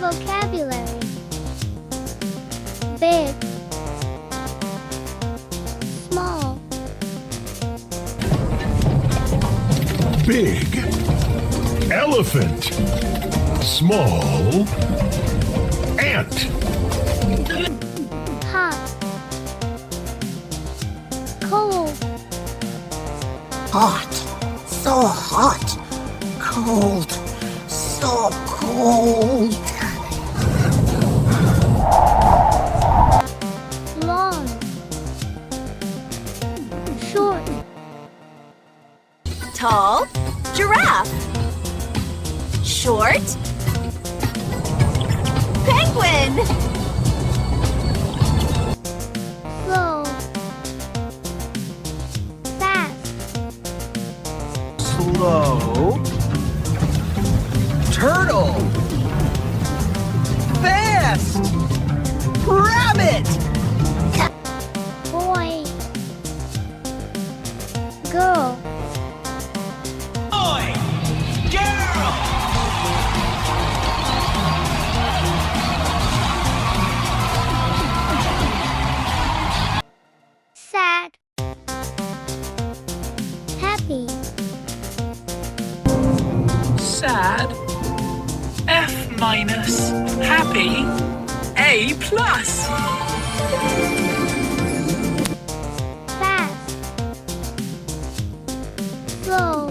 vocabulary. Big, small, Big elephant. Small ant. hot, cold, Hot. So hot. Cold. So cold. long, short, Tall, giraffe. Short, penguin. slow, fast, Slow. Turtle. Fast. Rabbit. boy, girl, Boy. Girl. sad, happy, Sad. F minus. Happy. A plus. fast, slow,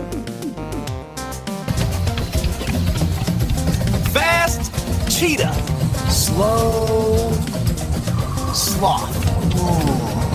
Fast. Cheetah. Slow. Sloth. Ooh.